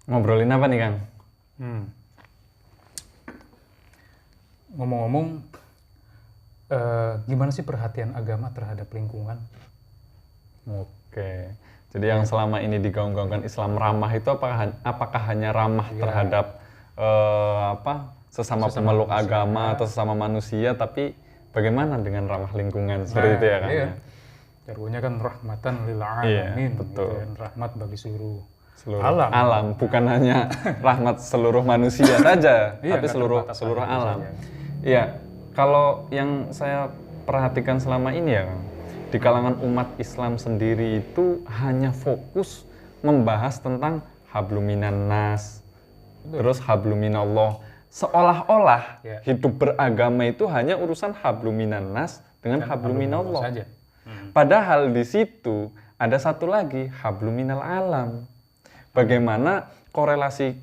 Ngobrolin apa nih, Kang? Hmm. Ngomong-ngomong, gimana sih perhatian agama terhadap lingkungan? Oke. Jadi yang selama ini digaung-gaungkan Islam ramah itu apakah hanya ramah terhadap sesama pemeluk manusia. agama atau sesama manusia, tapi bagaimana dengan ramah lingkungan seperti itu ya, Kang? Iya. Ya? Jargonnya kan rahmatan lil Iya, alamin, betul. gitu kan. Rahmat bagi seluruh Alam, bukan hanya rahmat seluruh manusia saja, Iya, tapi nggak seluruh terbatas seluruh hanya itu alam. saja. Iya, kalau yang saya perhatikan selama ini ya, Kang, di kalangan umat Islam sendiri itu hanya fokus membahas tentang habluminan nas, terus habluminallah. Seolah-olah Ya. hidup beragama itu hanya urusan habluminan nas dengan habluminallah. saja. Padahal di situ ada satu lagi habluminal alam. Bagaimana relasi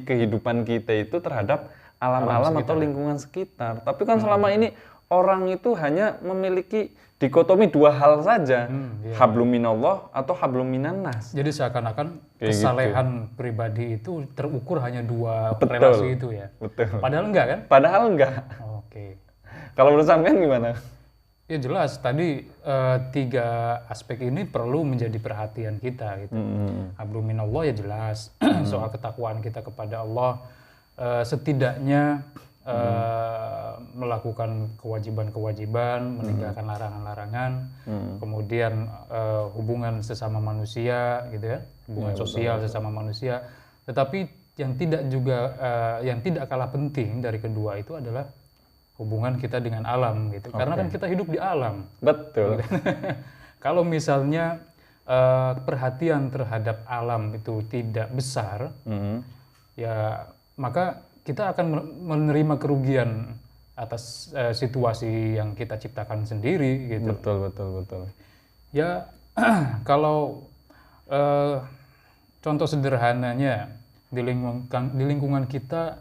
kehidupan kita itu terhadap alam-alam atau lingkungan sekitar. Tapi kan selama ini orang itu hanya memiliki dikotomi dua hal saja, habluminallah atau habluminan nas. Jadi seakan-akan Kayak kesalehan pribadi itu terukur hanya dua Betul. relasi itu ya. Betul. Padahal enggak kan? Padahal enggak. Oke. Kalau menurut sampean gimana? Ya jelas, tadi tiga aspek ini perlu menjadi perhatian kita gitu. Habluminallah ya jelas, soal ketakwaan kita kepada Allah, setidaknya melakukan kewajiban-kewajiban, meninggalkan larangan-larangan, kemudian hubungan sesama manusia gitu ya, hubungan sosial sesama manusia. Tetapi yang tidak kalah penting dari kedua itu adalah hubungan kita dengan alam gitu. Karena kan kita hidup di alam. Betul. Kalau misalnya perhatian terhadap alam itu tidak besar, ya maka kita akan menerima kerugian atas situasi yang kita ciptakan sendiri gitu. Betul. Ya kalau contoh sederhananya di lingkungan kita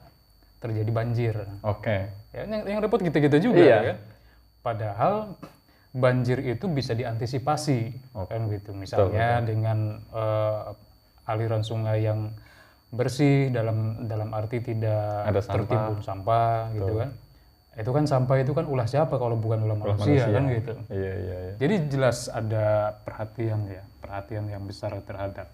terjadi banjir. Oke. Ya, yang repot kita juga ya. Padahal banjir itu bisa diantisipasi kan gitu. Misalnya dengan aliran sungai yang bersih dalam arti tidak tertimbun sampah gitu kan. Itu kan sampah itu kan ulah siapa kalau bukan ulah manusia kan gitu. Iya. Jadi jelas ada perhatian yang besar terhadap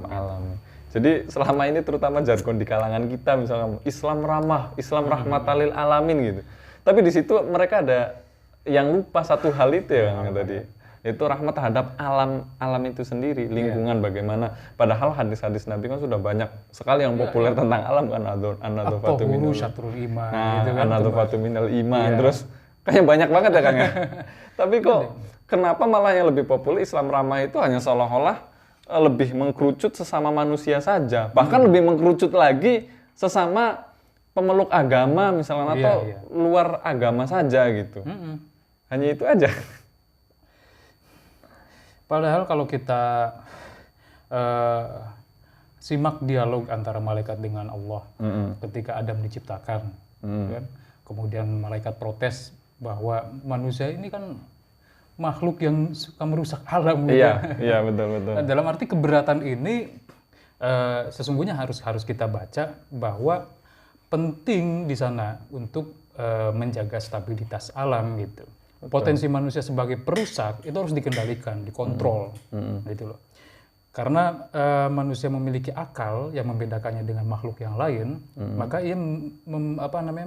alam. Jadi selama ini terutama jargon di kalangan kita misalnya Islam ramah, Islam rahmatalil alamin gitu. Tapi di situ mereka ada yang lupa satu hal itu ya Kang tadi. Itu rahmat terhadap alam itu sendiri, lingkungan bagaimana. Padahal hadis-hadis Nabi kan sudah banyak sekali yang populer tentang alam kan an-nadzafatu minal iman gitu kan. An-nadzafatu minal iman. Terus kayaknya banyak banget ya Kang ya. Tapi kok kenapa malah yang lebih populer Islam ramah itu hanya seolah-olah lebih mengkerucut sesama manusia saja, bahkan lebih mengkerucut lagi sesama pemeluk agama misalnya atau luar agama saja gitu. Hanya itu aja. Padahal kalau kita simak dialog antara malaikat dengan Allah ketika Adam diciptakan, kan? Kemudian malaikat protes bahwa manusia ini kan makhluk yang suka merusak alam gitu. Iya, betul. Dalam arti keberatan ini sesungguhnya harus kita baca bahwa penting di sana untuk menjaga stabilitas alam gitu. Potensi manusia sebagai perusak itu harus dikendalikan, dikontrol gitu loh. Karena manusia memiliki akal yang membedakannya dengan makhluk yang lain, maka ia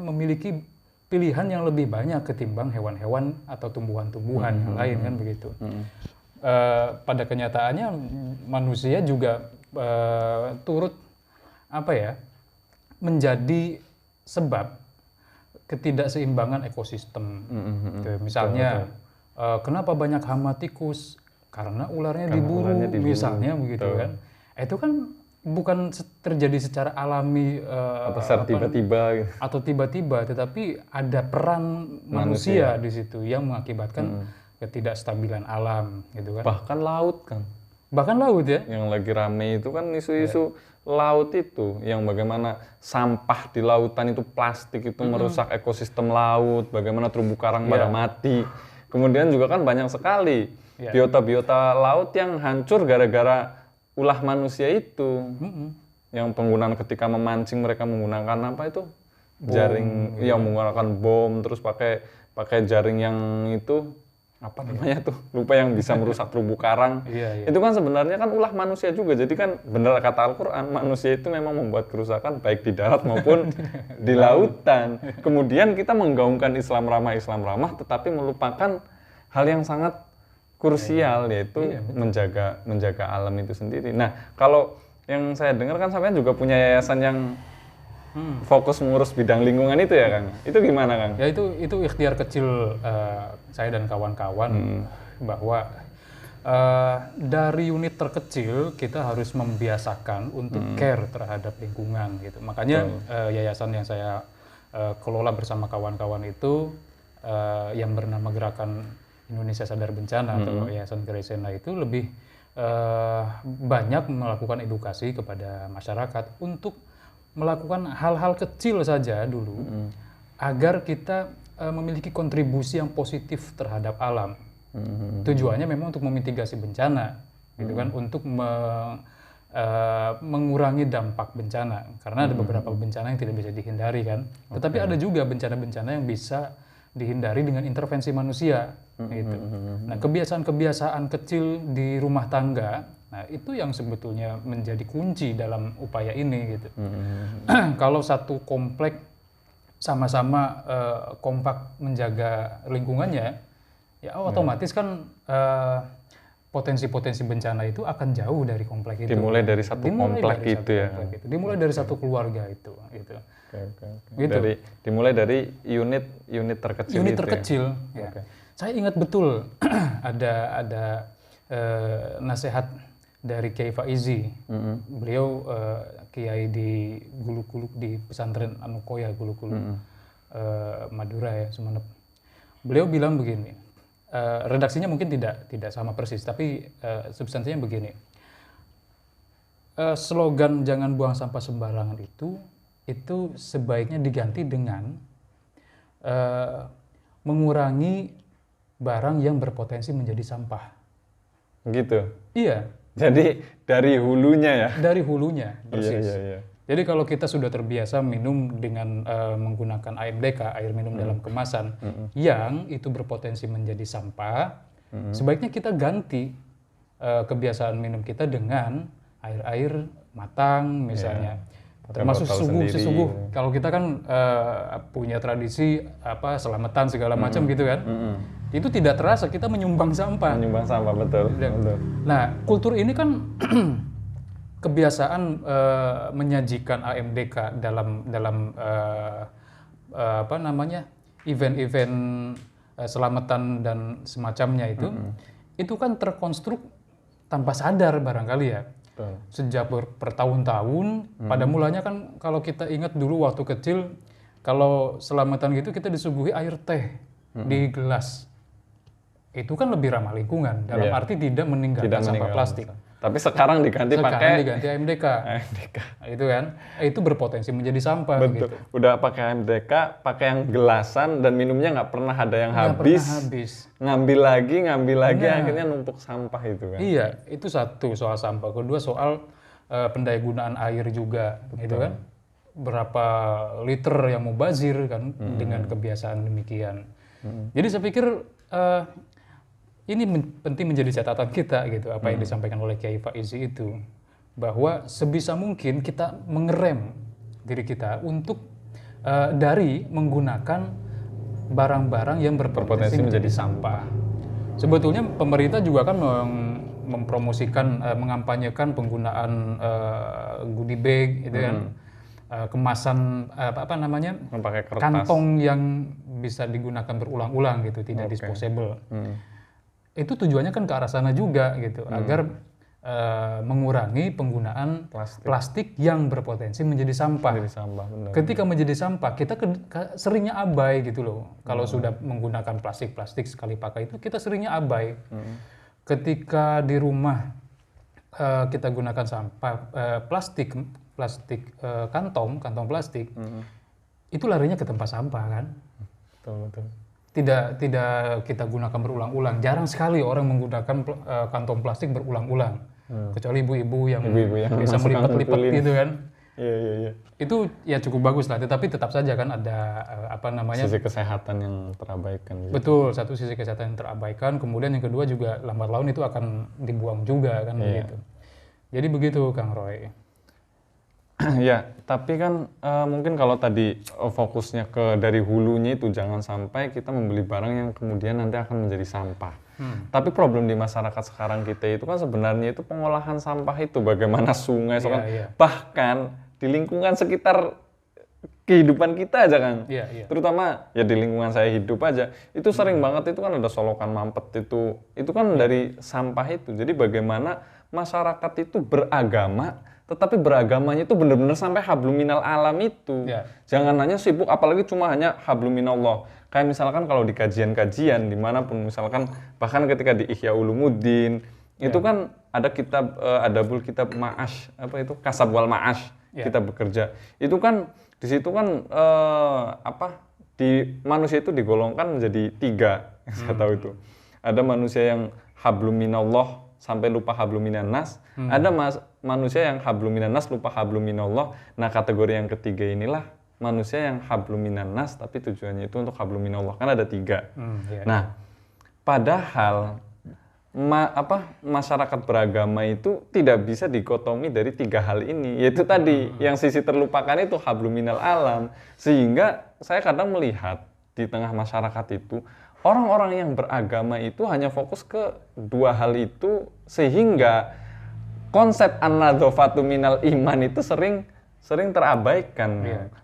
memiliki pilihan yang lebih banyak ketimbang hewan-hewan atau tumbuhan-tumbuhan yang lain kan begitu. Pada kenyataannya manusia juga turut menjadi sebab ketidakseimbangan ekosistem. Misalnya kenapa banyak hama tikus? Karena ularnya diburu misalnya begitu kan. Itu kan bukan terjadi secara alami atau tiba-tiba, tetapi ada peran manusia di situ yang mengakibatkan ketidakstabilan alam gitu kan. Bahkan laut ya. Yang lagi rame itu kan isu-isu laut itu, yang bagaimana sampah di lautan itu plastik itu merusak ekosistem laut, bagaimana terumbu karang pada mati. Kemudian juga kan banyak sekali biota-biota laut yang hancur gara-gara ulah manusia itu. Yang penggunaan ketika memancing mereka menggunakan apa itu? Jaring, menggunakan bom, terus pakai jaring yang itu apa namanya tuh? Lupa, yang bisa merusak terumbu karang. Itu kan sebenarnya kan ulah manusia juga. Jadi kan benar kata Al-Qur'an, manusia itu memang membuat kerusakan baik di darat maupun di lautan. Kemudian kita menggaungkan Islam ramah, tetapi melupakan hal yang sangat krusial, yaitu menjaga alam itu sendiri. Nah, kalau yang saya dengar kan sampean juga punya yayasan yang fokus mengurus bidang lingkungan itu ya, Kang. Itu gimana, Kang? Ya itu ikhtiar kecil saya dan kawan-kawan bahwa dari unit terkecil kita harus membiasakan untuk care terhadap lingkungan gitu. Makanya yayasan yang saya kelola bersama kawan-kawan itu yang bernama Gerakan Indonesia Sadar Bencana atau Yayasan Gresena itu lebih banyak melakukan edukasi kepada masyarakat untuk melakukan hal-hal kecil saja dulu agar kita memiliki kontribusi yang positif terhadap alam. Tujuannya memang untuk memitigasi bencana, gitu kan, untuk mengurangi dampak bencana karena ada beberapa bencana yang tidak bisa dihindari kan. Tetapi ada juga bencana-bencana yang bisa dihindari dengan intervensi manusia gitu. Nah, kebiasaan-kebiasaan kecil di rumah tangga, nah itu yang sebetulnya menjadi kunci dalam upaya ini gitu. Kalau satu komplek sama-sama kompak menjaga lingkungannya, ya otomatis kan potensi-potensi bencana itu akan jauh dari komplek itu. Dimulai dari satu komplek itu ya. Dimulai dari satu keluarga itu gitu. Gitu. Dimulai dari unit terkecil. Unit terkecil. Ya. Saya ingat betul ada nasihat dari Kiai Faizi. Beliau kiai di Guluk-Guluk di pesantren Anukoya Guluk-Guluk Madura ya, Sumeneb. Beliau bilang begini. Redaksinya mungkin tidak sama persis, tapi substansinya begini. Slogan jangan buang sampah sembarangan itu sebaiknya diganti dengan mengurangi barang yang berpotensi menjadi sampah. Gitu? Iya. Jadi dari hulunya ya? Dari hulunya, persis. Iya. Jadi kalau kita sudah terbiasa minum dengan menggunakan AMDK, air minum dalam kemasan, yang itu berpotensi menjadi sampah, sebaiknya kita ganti kebiasaan minum kita dengan air-air matang misalnya. Termasuk sesuguh. Kalau kita kan punya tradisi selamatan segala macam gitu kan. Itu tidak terasa kita menyumbang sampah. Menyumbang sampah, betul. Nah, kultur ini kan kebiasaan menyajikan AMDK dalam event-event selamatan dan semacamnya itu kan terkonstruk tanpa sadar barangkali ya. Sejak bertahun-tahun, pada mulanya kan kalau kita ingat dulu waktu kecil, kalau selamatan gitu kita disuguhi air teh di gelas. Itu kan lebih ramah lingkungan, dalam arti tidak meninggalkan sampah plastik. Tapi sekarang diganti AMDK. Itu kan, itu berpotensi menjadi sampah. Betul. Gitu. Udah pakai AMDK, pakai yang gelasan dan minumnya nggak pernah ada yang habis. Ngambil lagi, akhirnya numpuk sampah itu kan. Iya, itu satu soal sampah. Kedua soal pendayagunaan air juga, gitu kan. Berapa liter yang mubazir kan dengan kebiasaan demikian. Jadi saya pikir ini penting menjadi catatan kita gitu, apa yang disampaikan oleh Kiai Faizi itu, bahwa sebisa mungkin kita mengerem diri kita untuk dari menggunakan barang-barang yang berpotensi menjadi sampah. Sebetulnya pemerintah juga kan mempromosikan, mengampanyekan penggunaan goodie bag, gitu kan, kemasan memakai kertas, kantong yang bisa digunakan berulang-ulang gitu, tidak disposable. Itu tujuannya kan ke arah sana juga gitu, agar mengurangi penggunaan plastik yang berpotensi menjadi sampah. Ketika menjadi sampah, kita seringnya abai gitu loh. Kalau sudah menggunakan plastik sekali pakai itu, kita seringnya abai. Ketika di rumah kita gunakan sampah plastik kantong plastik, itu larinya ke tempat sampah kan. Betul. Tidak kita gunakan berulang-ulang. Jarang sekali orang menggunakan kantong plastik berulang-ulang. Kecuali ibu-ibu yang Ibu-ibu yang bisa suka melipat-lipat ngumpulin. gitu kan. Iya, iya, iya. Itu ya cukup bagus lah, tetapi tetap saja kan ada apa namanya. Sisi kesehatan yang terabaikan gitu. Betul, satu sisi kesehatan yang terabaikan, kemudian yang kedua juga lambat laun itu akan dibuang juga kan begitu. Jadi begitu Kang Roy. Ya, tapi kan mungkin kalau tadi fokusnya ke dari hulunya itu jangan sampai kita membeli barang yang kemudian nanti akan menjadi sampah. Tapi problem di masyarakat sekarang kita itu kan sebenarnya itu pengolahan sampah itu bagaimana sungai, bahkan di lingkungan sekitar kehidupan kita aja kan. Terutama ya di lingkungan saya hidup aja, itu sering banget itu kan ada solokan mampet itu kan dari sampah itu. Jadi bagaimana masyarakat itu beragama, tetapi beragamanya itu benar-benar sampai habluminal alam itu. Jangan hanya sibuk, apalagi cuma hanya habluminallah. Kayak misalkan kalau di kajian-kajian dimanapun, misalkan bahkan ketika di Ihya Ulumuddin itu kan ada kitab adabul kitab ma'ash, apa itu kasab wal ma'ash, kita bekerja. Itu kan di situ kan di manusia itu digolongkan menjadi 3 yang saya tahu itu. Ada manusia yang habluminallah sampai lupa habluminannas, ada manusia yang habluminannas lupa habluminallah. Nah, kategori yang ketiga inilah manusia yang habluminannas tapi tujuannya itu untuk habluminallah. Kan ada 3. Nah, padahal masyarakat beragama itu tidak bisa dikotomi dari 3 hal ini, yaitu tadi yang sisi terlupakan itu habluminal alam. Sehingga saya kadang melihat di tengah masyarakat itu orang-orang yang beragama itu hanya fokus ke 2 hal itu, sehingga konsep an-nadzafatu minal iman itu sering terabaikan.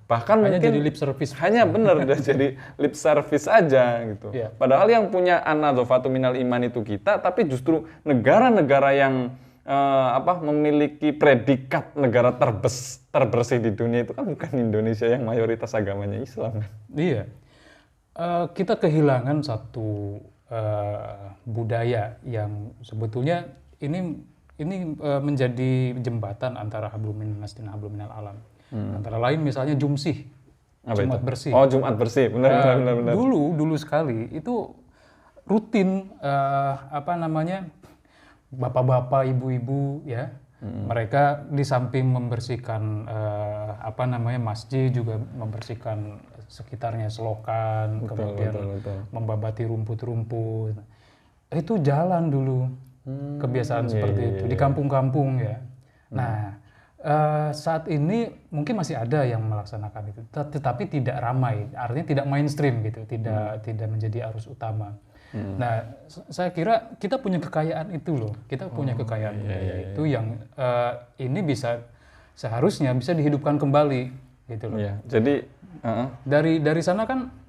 Bahkan hanya mungkin jadi lip service. Hanya benar udah jadi lip service aja gitu. Padahal yang punya an-nadzafatu minal iman itu kita, tapi justru negara-negara yang memiliki predikat negara terbersih di dunia itu kan bukan Indonesia yang mayoritas agamanya Islam. Iya. Kita kehilangan satu budaya yang sebetulnya ini menjadi jembatan antara habluminannas dan habluminal alam. Antara lain misalnya jumsih, Jumat bersih. Oh, Jumat bersih, benar. Dulu sekali itu rutin bapak-bapak, ibu-ibu ya, mereka di samping membersihkan masjid juga membersihkan sekitarnya, selokan, kemudian membabati rumput-rumput. Itu jalan dulu. Kebiasaan seperti itu di kampung-kampung ya. Nah, saat ini mungkin masih ada yang melaksanakan itu, tetapi tidak ramai, artinya tidak mainstream gitu, tidak menjadi arus utama. Nah, saya kira kita punya kekayaan itu loh, kita punya kekayaan itu yang ini seharusnya bisa dihidupkan kembali gitu loh. Jadi dari sana kan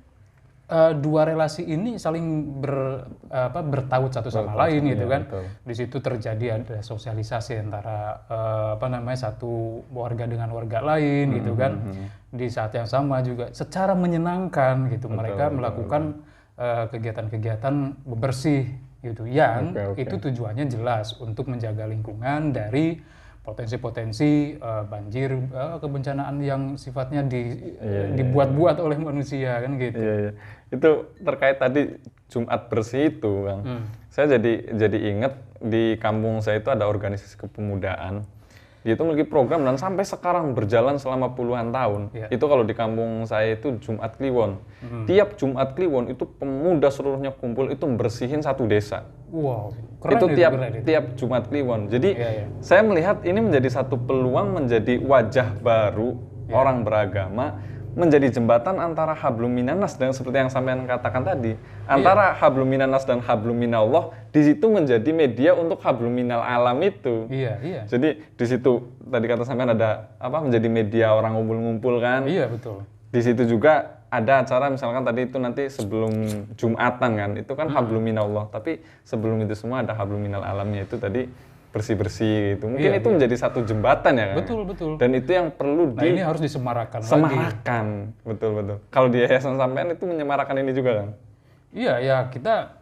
2 relasi ini saling bertaut satu sama lain gitu kan. Di situ terjadi ada sosialisasi antara satu warga dengan warga lain gitu kan. Di saat yang sama juga secara menyenangkan gitu mereka melakukan kegiatan-kegiatan bebersih gitu yang itu tujuannya jelas untuk menjaga lingkungan dari potensi-potensi banjir, kebencanaan yang sifatnya dibuat-buat oleh manusia kan gitu. Itu terkait tadi Jumat bersih itu, Kang. Saya jadi ingat di kampung saya itu ada organisasi kepemudaan. Dia itu memiliki program dan sampai sekarang berjalan selama puluhan tahun. Itu kalau di kampung saya itu Jumat Kliwon. Tiap Jumat Kliwon itu pemuda seluruhnya kumpul itu bersihin satu desa. Wow, keren itu tiap Jumat Kliwon. Jadi saya melihat ini menjadi satu peluang menjadi wajah baru orang beragama, menjadi jembatan antara habluminannas dan seperti yang sampean katakan tadi, antara habluminannas dan habluminallah, di situ menjadi media untuk habluminal alam itu. Jadi di situ tadi kata sampean ada menjadi media orang ngumpul-ngumpul kan? Iya, betul. Di situ juga ada acara misalkan tadi itu nanti sebelum Jumatan kan, itu kan habluminallah, tapi sebelum itu semua ada habluminal alamnya itu tadi bersih-bersih gitu. Mungkin itu menjadi satu jembatan ya kan? Betul. Dan itu yang perlu ini harus disemarakan lagi. Betul. Kalau di Yayasan sampean itu menyemarakan ini juga kan? Iya, kita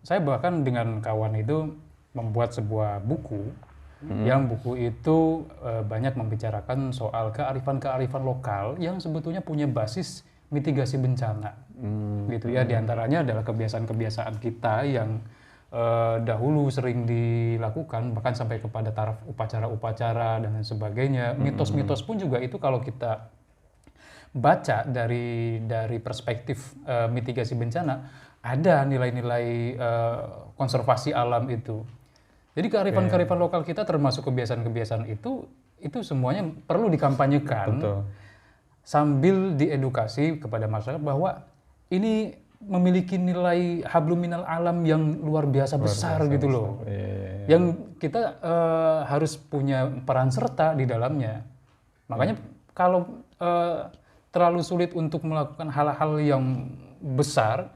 saya bahkan dengan kawan itu membuat sebuah buku yang buku itu banyak membicarakan soal kearifan-kearifan lokal yang sebetulnya punya basis mitigasi bencana. Gitu ya, diantaranya adalah kebiasaan-kebiasaan kita yang dahulu sering dilakukan, bahkan sampai kepada taraf upacara-upacara dan lain sebagainya. Mitos-mitos pun juga itu kalau kita baca dari perspektif mitigasi bencana, ada nilai-nilai konservasi alam itu. Jadi kearifan-kearifan lokal kita termasuk kebiasaan-kebiasaan itu semuanya perlu dikampanyekan. Betul. Sambil diedukasi kepada masyarakat bahwa ini memiliki nilai hablum minal alam yang luar biasa besar gitu loh. Yang kita harus punya peran serta di dalamnya. Makanya kalau terlalu sulit untuk melakukan hal-hal yang besar,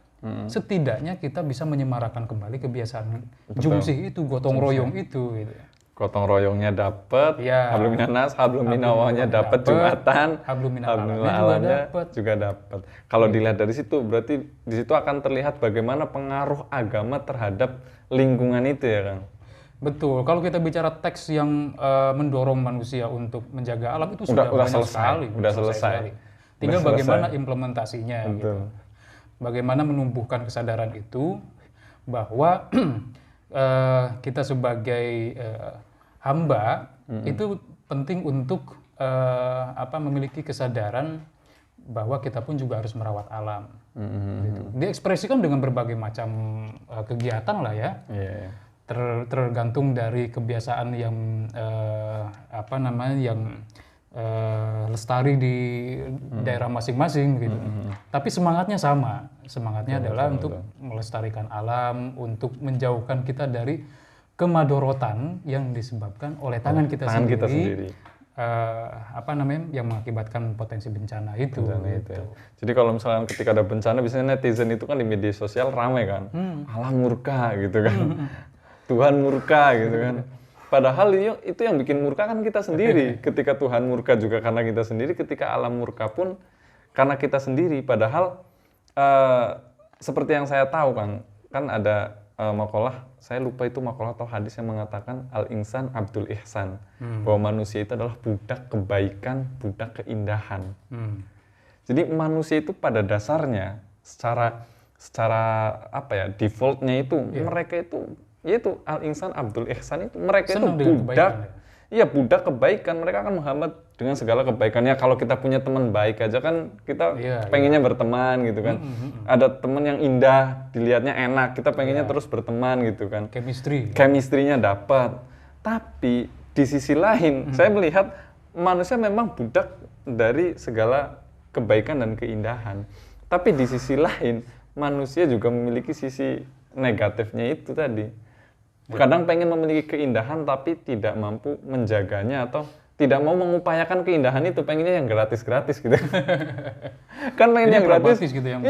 setidaknya kita bisa menyemarakan kembali kebiasaan jungsih itu, gotong royong itu gitu. Gotong royongnya dapat, Ya. hablum minas, hablum minawahnya dapat, Jumatan, hablum minal hablum alamnya alamnya juga dapat. Kalau dilihat dari situ, berarti di situ akan terlihat bagaimana pengaruh agama terhadap lingkungan itu ya, Kang. Betul. Kalau kita bicara teks yang mendorong manusia untuk menjaga alam itu sudah Udah banyak selesai, sekali. udah selesai. Sekali. Tinggal Udah bagaimana implementasinya. Gitu. Betul. Bagaimana menumbuhkan kesadaran itu bahwa kita sebagai hamba itu penting untuk memiliki kesadaran bahwa kita pun juga harus merawat alam. Gitu. Diekspresikan dengan berbagai macam kegiatan lah ya. Iya. Tergantung dari kebiasaan yang yang lestari di daerah masing-masing gitu. Tapi semangatnya sama. Semangatnya adalah untuk melestarikan alam, untuk menjauhkan kita dari kemadorotan yang disebabkan oleh tangan kita sendiri. Yang mengakibatkan potensi bencana itu. Ya. Jadi kalau misalnya ketika ada bencana, biasanya netizen itu kan di media sosial ramai kan, alam murka gitu kan, Tuhan murka gitu kan. Padahal itu yang bikin murka kan kita sendiri. Ketika Tuhan murka juga karena kita sendiri, ketika alam murka pun karena kita sendiri. Padahal seperti yang saya tahu kan ada makalah, saya lupa itu makalah atau hadis yang mengatakan al-insan abdul ihsan, bahwa manusia itu adalah budak kebaikan, budak keindahan. Jadi manusia itu pada dasarnya secara defaultnya itu mereka itu yaitu al-insan abdul ihsan, itu mereka senang itu budak. Iya, budak kebaikan, mereka akan menghambat dengan segala kebaikannya. Kalau kita punya teman baik aja kan kita pengennya berteman gitu kan. Ada teman yang indah, dilihatnya enak, kita pengennya terus berteman gitu kan. Chemistry-nya dapat. Tapi di sisi lain, saya melihat manusia memang budak dari segala kebaikan dan keindahan. Tapi di sisi lain, manusia juga memiliki sisi negatifnya itu tadi. Kadang pengen memiliki keindahan tapi tidak mampu menjaganya atau tidak mau mengupayakan keindahan itu, pengennya yang gratis-gratis gitu. Kan pengen yang gratis gitu, yang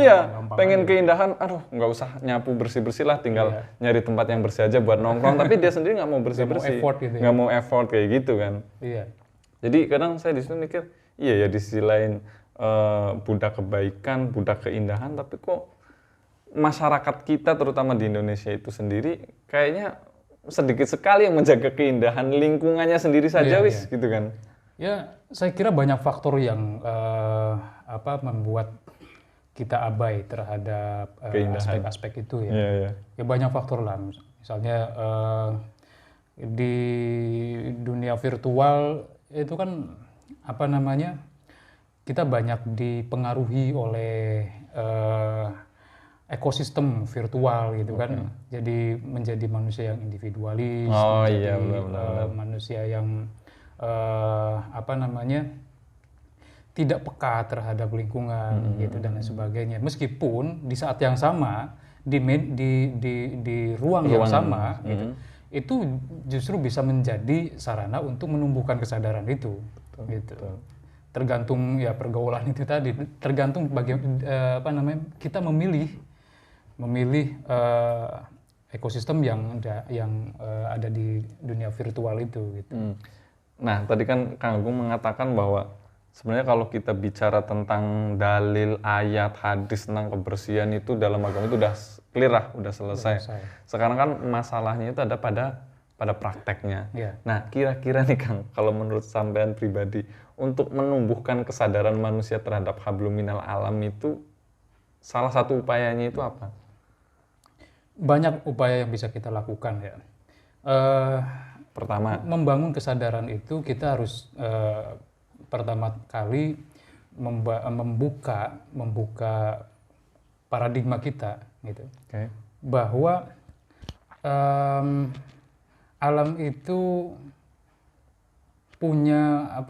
pengen keindahan, aduh nggak usah nyapu bersih-bersih lah, tinggal nyari tempat yang bersih aja buat nongkrong, tapi dia sendiri nggak mau bersih-bersih, nggak mau effort kayak gitu kan. Jadi kadang saya di situ mikir, iya ya di sisi lain budak kebaikan, budak keindahan, tapi kok masyarakat kita terutama di Indonesia itu sendiri kayaknya sedikit sekali yang menjaga keindahan lingkungannya sendiri saja gitu kan. Ya, saya kira banyak faktor yang membuat kita abai terhadap aspek-aspek itu ya. Ya banyak faktor lah. Misalnya di dunia virtual itu kan kita banyak dipengaruhi oleh ekosistem virtual gitu kan. Jadi menjadi manusia yang individualis, manusia yang tidak peka terhadap lingkungan gitu dan lain sebagainya. Meskipun di saat yang sama di ruang yang sama gitu, itu justru bisa menjadi sarana untuk menumbuhkan kesadaran itu. Betul. Tergantung ya pergaulan itu tadi, tergantung kita memilih ekosistem yang ada di dunia virtual itu gitu. Nah, tadi kan Kang Agung mengatakan bahwa sebenarnya kalau kita bicara tentang dalil, ayat, hadis tentang kebersihan itu dalam agama itu udah clear lah, udah selesai. Sekarang kan masalahnya itu ada pada prakteknya. Nah, kira-kira nih Kang, kalau menurut sampean pribadi, untuk menumbuhkan kesadaran manusia terhadap hablum minal alam itu salah satu upayanya itu apa? banyak upaya yang bisa kita lakukan ya. Eh, Pertama, Membangun kesadaran itu kita harus pertama kali membuka paradigma kita gitu, oke. bahwa alam itu punya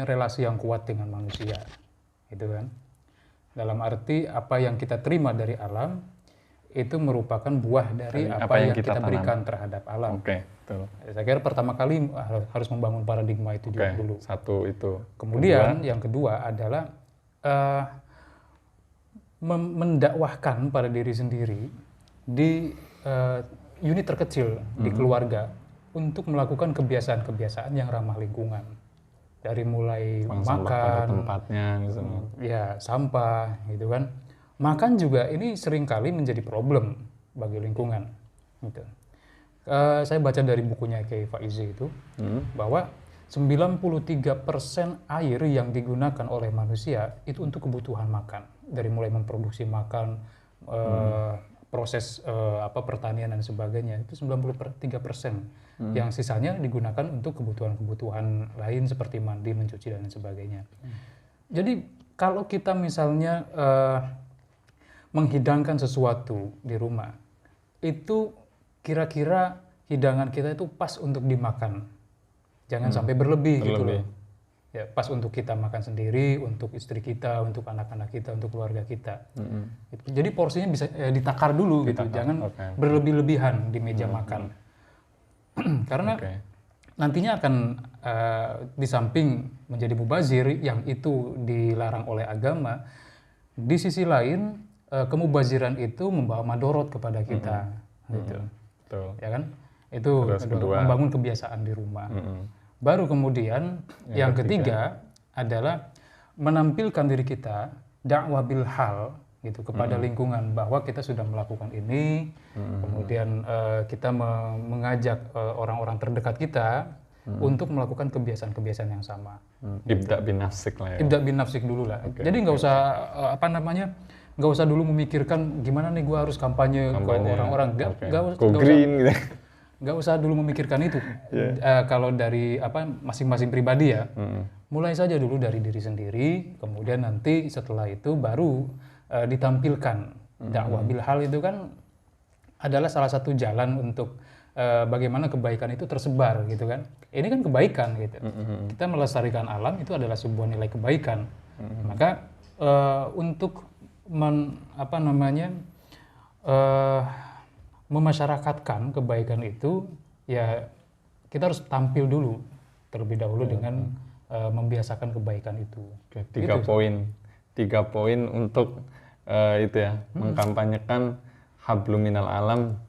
relasi yang kuat dengan manusia, gitu kan. Dalam arti apa yang kita terima dari alam itu merupakan buah dari apa yang kita berikan terhadap alam. Oke, betul. Saya kira pertama kali harus membangun paradigma itu juga dulu. Satu itu. Kemudian yang kedua adalah mendakwahkan pada diri sendiri di unit terkecil di keluarga untuk melakukan kebiasaan-kebiasaan yang ramah lingkungan. Dari mulai makan, pada tempatnya misalnya. Ya sampah gitu kan. Makan juga ini seringkali menjadi problem bagi lingkungan. Gitu. Saya baca dari bukunya Kiai Faizi itu bahwa 93% air yang digunakan oleh manusia itu untuk kebutuhan makan. Dari mulai memproduksi makan, proses pertanian dan sebagainya itu 93%. Yang sisanya digunakan untuk kebutuhan-kebutuhan lain seperti mandi, mencuci dan sebagainya. Jadi kalau kita misalnya menghidangkan sesuatu di rumah, itu kira-kira hidangan kita itu pas untuk dimakan. Jangan sampai berlebih gitu loh. Ya, pas untuk kita makan sendiri, untuk istri kita, untuk anak-anak kita, untuk keluarga kita. Jadi porsinya bisa ditakar dulu gitu, jangan berlebih-lebihan di meja makan. Karena nantinya akan di samping menjadi mubazir yang itu dilarang oleh agama, di sisi lain kemubaziran itu membawa madorot kepada kita, gitu. Betul. Ya kan? Itu membangun kebiasaan di rumah. Baru kemudian yang ketiga adalah menampilkan diri kita dakwah bil hal gitu kepada lingkungan bahwa kita sudah melakukan ini, kemudian kita mengajak orang-orang terdekat kita untuk melakukan kebiasaan-kebiasaan yang sama. Ibda bin nafsik lah ya. Ibda bin nafsik dulu lah. Jadi nggak usah nggak usah dulu memikirkan gimana nih gue harus kampanye ke orang-orang. Nggak usah dulu memikirkan itu. Kalau dari masing-masing pribadi ya, mulai saja dulu dari diri sendiri, kemudian nanti setelah itu baru ditampilkan. Dakwah bil hal itu kan adalah salah satu jalan untuk bagaimana kebaikan itu tersebar gitu kan. Ini kan kebaikan gitu. Kita melestarikan alam itu adalah sebuah nilai kebaikan. Maka untuk memasyarakatkan kebaikan itu, ya kita harus tampil dulu terlebih dahulu dengan membiasakan kebaikan itu. Oke, tiga poin untuk itu ya, mengkampanyekan hablum minal alam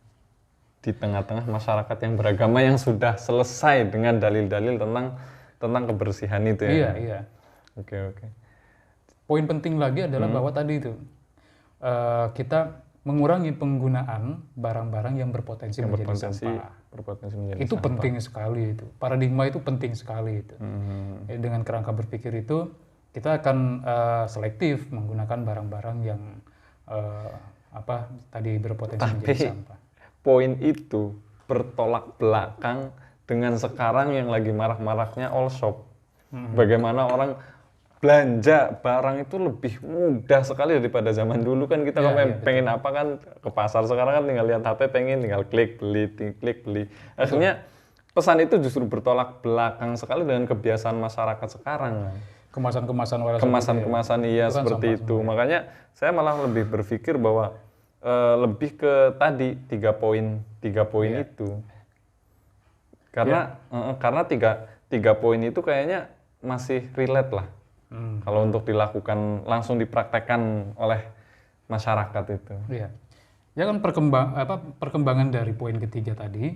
di tengah-tengah masyarakat yang beragama yang sudah selesai dengan dalil-dalil tentang kebersihan itu ya. Iya. Oke. Poin penting lagi adalah bahwa tadi itu kita mengurangi penggunaan barang-barang yang berpotensi menjadi sampah. Itu sampah. Penting sekali itu. Paradigma itu penting sekali itu. Dengan kerangka berpikir itu kita akan selektif menggunakan barang-barang yang tadi berpotensi menjadi sampah. Poin itu bertolak belakang dengan sekarang yang lagi marak-maraknya all shop. Bagaimana orang belanja barang itu lebih mudah sekali daripada zaman dulu kan kita pengen apa kan ke pasar, sekarang kan tinggal lihat HP tinggal klik beli. Akhirnya pesan itu justru bertolak belakang sekali dengan kebiasaan masyarakat sekarang. Kemasan iya seperti itu. Makanya saya malah lebih berpikir bahwa lebih ke tadi tiga poin itu. Karena tiga poin itu kayaknya masih relate lah. Kalau untuk dilakukan langsung dipraktekkan oleh masyarakat itu. Iya. Ya kan perkembangan dari poin ketiga tadi,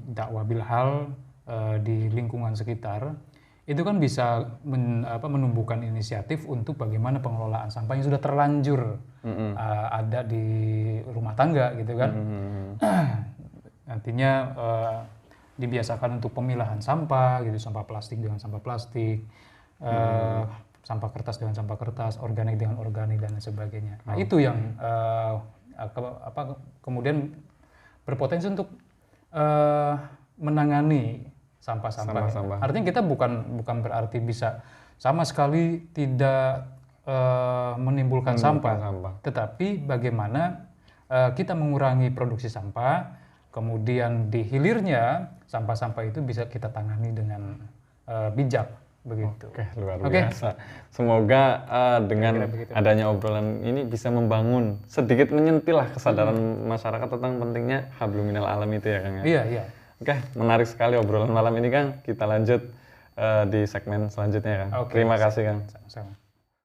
dakwah bil hal di lingkungan sekitar, itu kan bisa menumbuhkan inisiatif untuk bagaimana pengelolaan sampah yang sudah terlanjur ada di rumah tangga gitu kan. Nantinya dibiasakan untuk pemilahan sampah gitu, sampah plastik dengan sampah plastik. Sampah kertas dengan sampah kertas, organik dengan organik dan sebagainya. Nah itu yang kemudian berpotensi untuk menangani sampah-sampah. Sampah-sampah. Artinya kita bukan berarti bisa sama sekali tidak menimbulkan sampah, tetapi bagaimana kita mengurangi produksi sampah, kemudian di hilirnya sampah-sampah itu bisa kita tangani dengan bijak begitu. Oke, luar biasa. Semoga dengan adanya obrolan ini bisa membangun sedikit menyentil lah kesadaran masyarakat tentang pentingnya hablum minal alam itu ya Kang ya. Iya, iya. Oke, menarik sekali obrolan malam ini Kang. Kita lanjut di segmen selanjutnya Kang. Oke. Terima kasih Kang. Sama-sama.